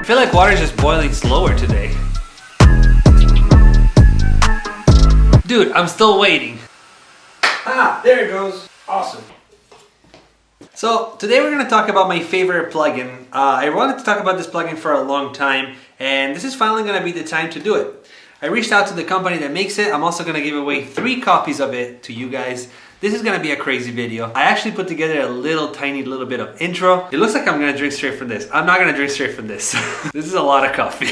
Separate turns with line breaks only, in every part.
feel like water is just boiling slower today. Dude, I'm still waiting. Ah, there it goes. Awesome. So today we're going to talk about my favorite plugin. I wanted to talk about this plugin for a long time, and this is finally going to be the time to do it. I reached out to the company that makes it. I'm also going to give away 3 copies of it to you guys. This is going to be a crazy video. I actually put together a tiny little bit of intro. It looks like I'm going to drink straight from this. I'm not going to drink straight from this. This is a lot of coffee.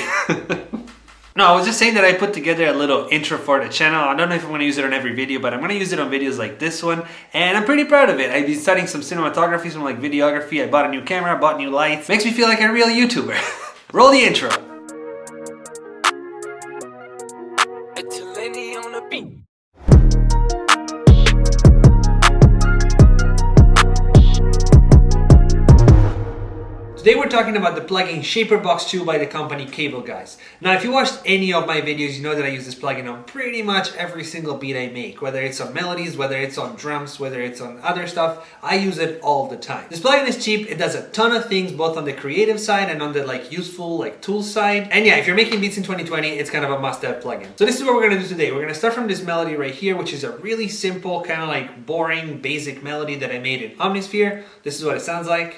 No, I was just saying that I put together a little intro for the channel. I don't know if I'm going to use it on every video, but I'm going to use it on videos like this one. And I'm pretty proud of it. I've been studying some cinematography, some like videography. I bought a new camera, I bought new lights. Makes me feel like a real YouTuber. Roll the intro.
EdTalenti on the beat.
Today we're talking about the plugin shaperbox 2 by the company cableguys. Now if you watched any of my videos, you know that I use this plugin on pretty much every single beat I make. Whether it's on melodies, whether it's on drums, whether it's on other stuff, I use it all the time. This plugin is cheap, it does a ton of things both on the creative side and on the useful tools side. And yeah, if you're making beats in 2020, it's kind of a must-have plugin. So this is what we're going to do today. We're going to start from this melody right here, which is a really simple, kind of boring, basic melody that I made in Omnisphere. This is what it sounds like.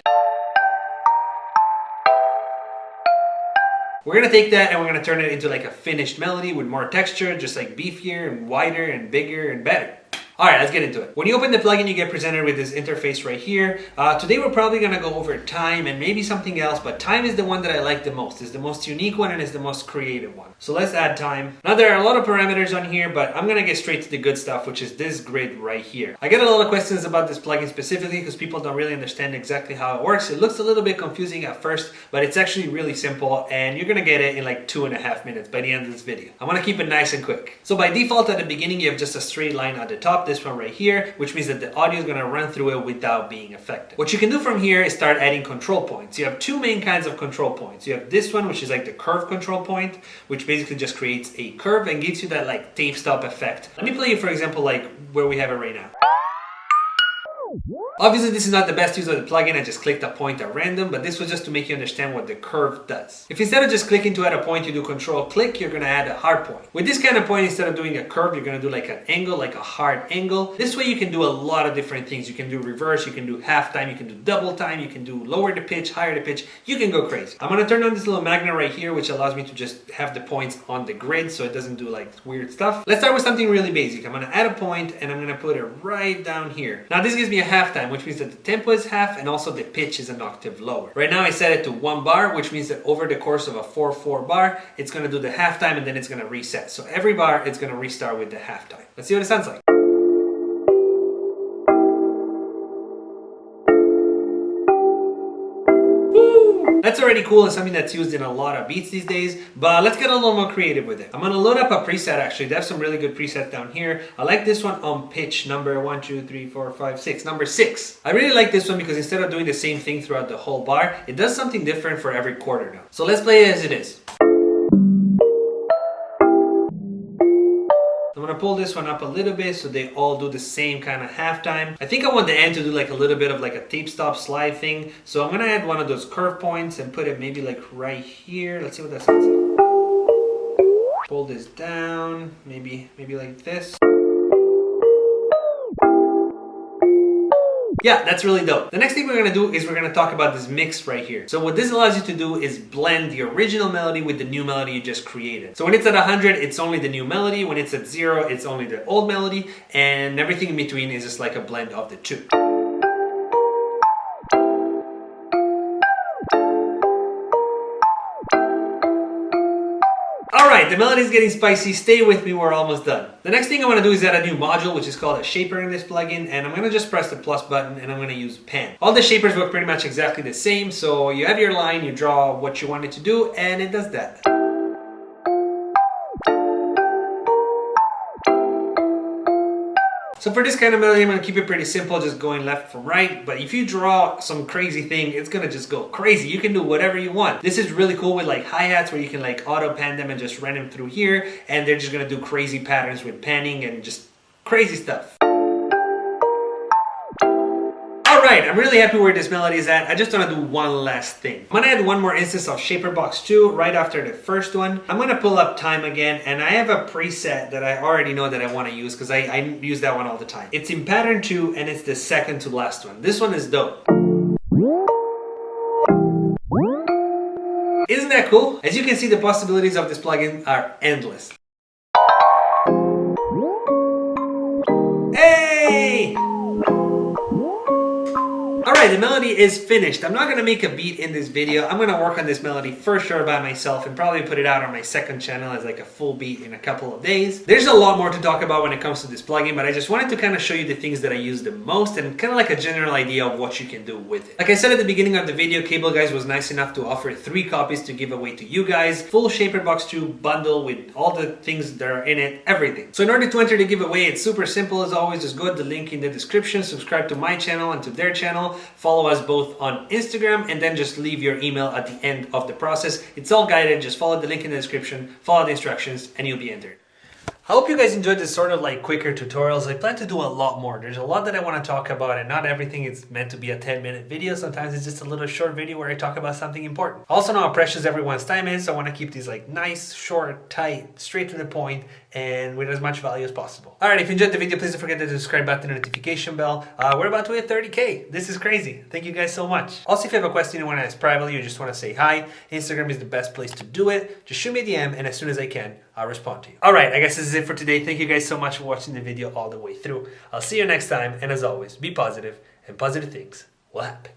We're gonna take that and we're gonna turn it into a finished melody with more texture, just beefier and wider and bigger and better. Alright, let's get into it. When you open the plugin, you get presented with this interface right here. Today we're probably going to go over time and maybe something else, but time is the one that I like the most. It's the most unique one and it's the most creative one. So let's add time. Now there are a lot of parameters on here, but I'm going to get straight to the good stuff, which is this grid right here. I get a lot of questions about this plugin specifically because people don't really understand exactly how it works. It looks a little bit confusing at first, but it's actually really simple and you're going to get it in 2.5 minutes by the end of this video. I want to keep it nice and quick. So by default at the beginning, you have just a straight line at the top. This one right here, which means that the audio is going to run through it without being affected. What you can do from here is start adding control points. You have 2 main kinds of control points. You have this one, which is the curve control point, which basically just creates a curve and gives you that tape stop effect. Let me play you, for example, where we have it right now. Obviously, this is not the best use of the plugin. I just clicked a point at random, but this was just to make you understand what the curve does. If instead of just clicking to add a point, you do control click, you're going to add a hard point. With this kind of point, instead of doing a curve, you're going to do an angle, a hard angle. This way you can do a lot of different things. You can do reverse, you can do half time, you can do double time, you can do lower the pitch, higher the pitch. You can go crazy. I'm going to turn on this little magnet right here, which allows me to just have the points on the grid so it doesn't do weird stuff. Let's start with something really basic. I'm going to add a point and I'm going to put it right down here. Now this gives me a half time, which means that the tempo is half and also the pitch is an octave lower. Right now I set it to 1 bar, which means that over the course of a 4/4 bar, it's going to do the halftime and then it's going to reset. So every bar, it's going to restart with the halftime. Let's see what it sounds like. That's already cool and something that's used in a lot of beats these days, but let's get a little more creative with it. I'm going to load up a preset actually. They have some really good presets down here. I like this one on pitch number 1, 2, 3, 4, 5, 6. Number 6. I really like this one because instead of doing the same thing throughout the whole bar, it does something different for every quarter now. So let's play it as it is. I'm going to pull this one up a little bit so they all do the same kind of halftime. I think I want the end to do a little bit of a tape stop slide thing. So I'm going to add one of those curve points and put it maybe right here. Let's see what that sounds like. Pull this down, maybe like this. Yeah, that's really dope. The next thing we're going to do is we're going to talk about this mix right here. So what this allows you to do is blend the original melody with the new melody you just created. So when it's at 100, it's only the new melody. When it's at 0, it's only the old melody. And everything in between is just a blend of the two. Alright, the melody is getting spicy. Stay with me, we're almost done. The next thing I want to do is add a new module, which is called a shaper in this plugin, and I'm going to just press the plus button and I'm going to use pan. All the shapers work pretty much exactly the same, so you have your line, you draw what you want it to do, and it does that. So for this kind of melody, I'm going to keep it pretty simple, just going left from right. But if you draw some crazy thing, it's going to just go crazy. You can do whatever you want. This is really cool with hi-hats where you can auto pan them and just run them through here. And they're just going to do crazy patterns with panning and just crazy stuff. Alright, Alright, I'm really happy where this melody is at. I just want to do one last thing. I'm going to add one more instance of shaperbox 2 right after the first one. I'm going to pull up time again, and I have a preset that I already know that I want to use because I use that one all the time. It's in pattern 2 and it's the second to last one. This one is dope. Isn't that cool? As you can see, the possibilities of this plugin are endless. Hey! Alright, the melody is finished. I'm not going to make a beat in this video. I'm going to work on this melody for sure by myself and probably put it out on my second channel as like a full beat in a couple of days. There's a lot more to talk about when it comes to this plugin, but I just wanted to kind of show you the things that I use the most and kind of like a general idea of what you can do with it. Like I said at the beginning of the video, cableguys was nice enough to offer 3 copies to give away to you guys. Full shaperbox 2 bundle with all the things that are in it, everything. So in order to enter the giveaway, it's super simple as always. Just go to the link in the description, subscribe to my channel and to their channel. Follow us both on Instagram and then just leave your email at the end of the process. It's all guided. Just follow the link in the description, follow the instructions, and you'll be entered. I hope you guys enjoyed this sort of like quicker tutorials. I plan to do a lot more. There's a lot that I want to talk about and not everything is meant to be a 10-minute video. Sometimes it's just a little short video where I talk about something important. I also know how precious everyone's time is, so I want to keep these like nice, short, tight, straight to the point and with as much value as possible. Alright, if you enjoyed the video, please don't forget the subscribe button and notification bell. We're about to hit 30K. This is crazy. Thank you guys so much. Also, if you have a question you want to ask privately or just want to say hi, Instagram is the best place to do it. Just shoot me a DM and as soon as I can, I'll respond to you. Alright, I guess this is it for today. Thank you guys so much for watching the video all the way through. I'll see you next time, and as always, be positive and positive things will happen.